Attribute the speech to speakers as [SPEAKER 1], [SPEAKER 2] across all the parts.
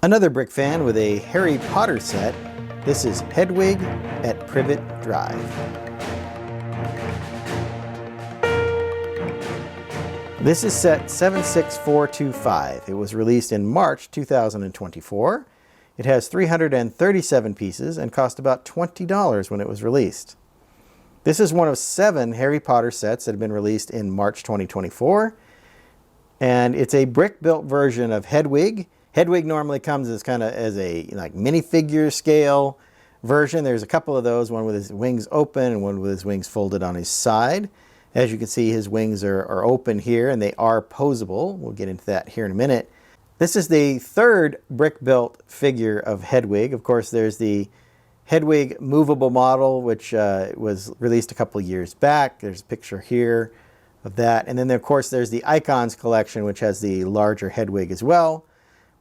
[SPEAKER 1] Another brick fan with a Harry Potter set. This is Hedwig at Privet Drive. This is set 76425. It was released in March 2024. It has 337 pieces and cost about $20 when it was released. This is one of 7 Harry Potter sets that have been released in March 2024. And it's a brick-built version of Hedwig. Hedwig normally comes as kind of as a minifigure scale version. There's a couple of those, one with his wings open and one with his wings folded on his side. As you can see, his wings are open here and they are posable. We'll get into that here in a minute. This is the 3rd brick-built figure of Hedwig. Of course, there's the Hedwig movable model, which was released a couple years back. There's a picture here of that. And then, of course, there's the Icons collection, which has the larger Hedwig as well.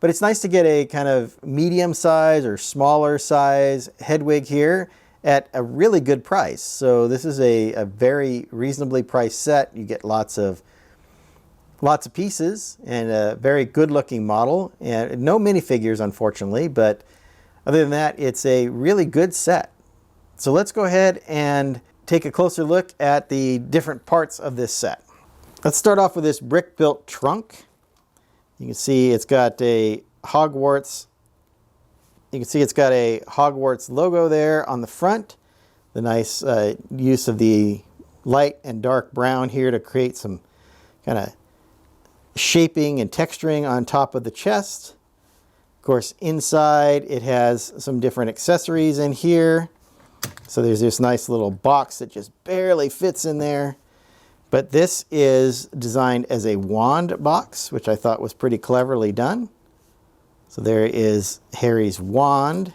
[SPEAKER 1] But it's nice to get a kind of medium size or smaller size Hedwig here at a really good price. So this is a very reasonably priced set. You get lots of pieces and a very good looking model. And no minifigures, unfortunately, but other than that, it's a really good set. So let's go ahead and take a closer look at the different parts of this set. Let's start off with this brick-built trunk. You can see it's got a Hogwarts. You can see it's got a Hogwarts logo there on the front. The nice use of the light and dark brown here to create some kind of shaping and texturing on top of the chest. Of course, inside it has some different accessories in here. So there's this nice little box that just barely fits in there. But this is designed as a wand box, which I thought was pretty cleverly done. So there is Harry's wand,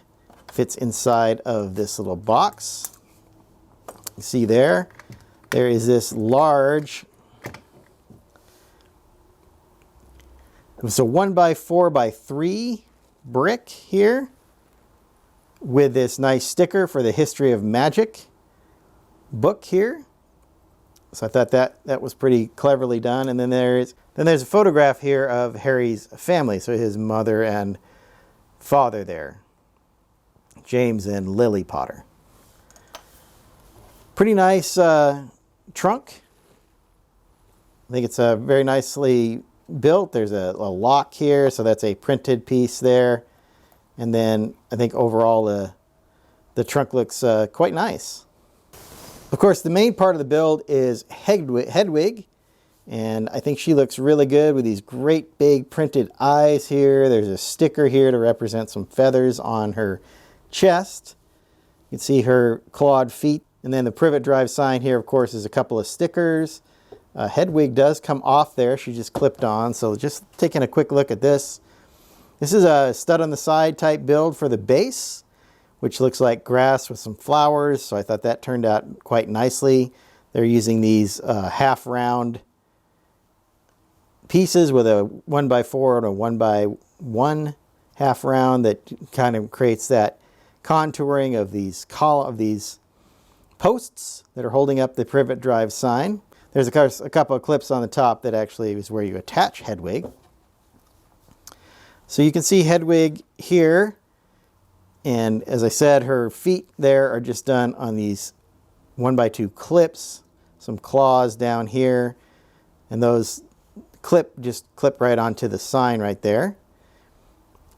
[SPEAKER 1] fits inside of this little box. You see there is this large, it's a 1x4x3 brick here with this nice sticker for the History of Magic book here. So I thought that was pretty cleverly done. And then there's a photograph here of Harry's family. So his mother and father there, James and Lily Potter. Pretty nice trunk. I think it's very nicely built. There's a lock here, so that's a printed piece there. And then I think overall the trunk looks quite nice. Of course, the main part of the build is Hedwig, and I think she looks really good with these great big printed eyes here. There's a sticker here to represent some feathers on her chest. You can see her clawed feet. And then the Privet Drive sign here, of course, is a couple of stickers. Hedwig does come off there. She just clipped on. So just taking a quick look at this. This is a stud on the side type build for the base, which looks like grass with some flowers. So I thought that turned out quite nicely. They're using these half round pieces with a 1x4 and a 1x1 half round that kind of creates that contouring of these posts that are holding up the Privet Drive sign. There's a couple of clips on the top that actually is where you attach Hedwig. So you can see Hedwig here. And as I said, her feet there are just done on these 1x2 clips, some claws down here, and those just clip right onto the sign right there.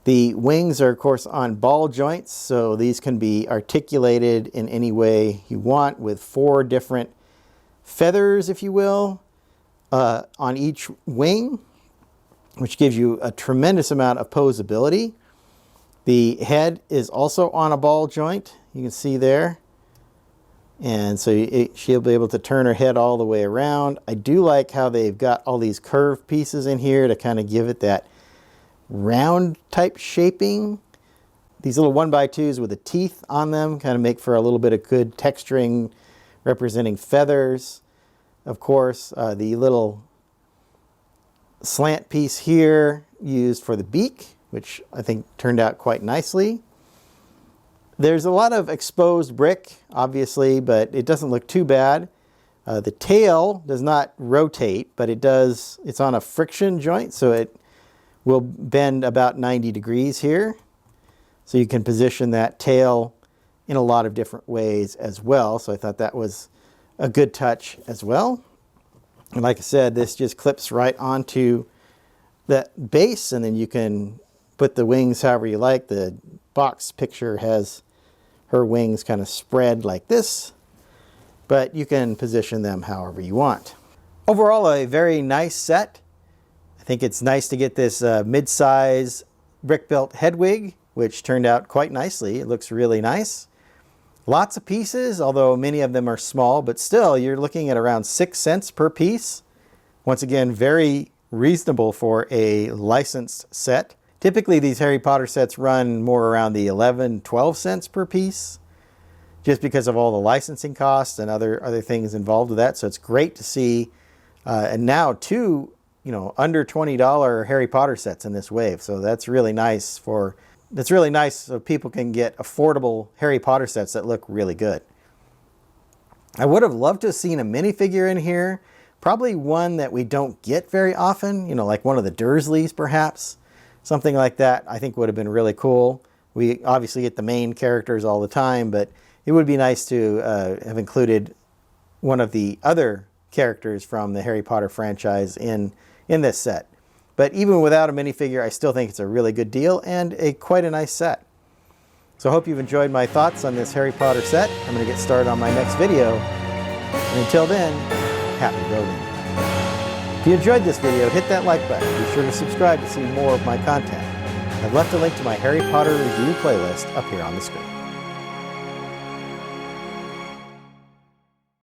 [SPEAKER 1] The wings are, of course, on ball joints, so these can be articulated in any way you want with 4 different feathers, if you will, on each wing, which gives you a tremendous amount of posability. The head is also on a ball joint, you can see there. And so she'll be able to turn her head all the way around. I do like how they've got all these curved pieces in here to kind of give it that round type shaping. These little 1x2s with the teeth on them kind of make for a little bit of good texturing, representing feathers. Of course, the little slant piece here used for the beak, which I think turned out quite nicely. There's a lot of exposed brick, obviously, but it doesn't look too bad. The tail does not rotate, but it does. It's on a friction joint, so will bend about 90 degrees here. So you can position that tail in a lot of different ways as well. So I thought that was a good touch as well. And like I said, this just clips right onto that base, and then you can put the wings however you like. The box picture has her wings kind of spread like this, but you can position them however you want. Overall, a very nice set. I think it's nice to get this mid-size brick-built Hedwig, which turned out quite nicely. It looks really nice. Lots of pieces, although many of them are small, but still you're looking at around 6 cents per piece. Once again, very reasonable for a licensed set. Typically these Harry Potter sets run more around the 11-12 cents per piece, just because of all the licensing costs and other things involved with that. So it's great to see, and now two, under $20 Harry Potter sets in this wave. So that's really nice so people can get affordable Harry Potter sets that look really good. I would have loved to have seen a minifigure in here, probably one that we don't get very often, like one of the Dursleys perhaps. Something like that I think would have been really cool. We obviously get the main characters all the time, but it would be nice to have included one of the other characters from the Harry Potter franchise in this set. But even without a minifigure, I still think it's a really good deal and quite a nice set. So I hope you've enjoyed my thoughts on this Harry Potter set. I'm going to get started on my next video. And until then, happy building. If you enjoyed this video, hit that like button. Be sure to subscribe to see more of my content. I've left a link to my Harry Potter review playlist up here on the screen.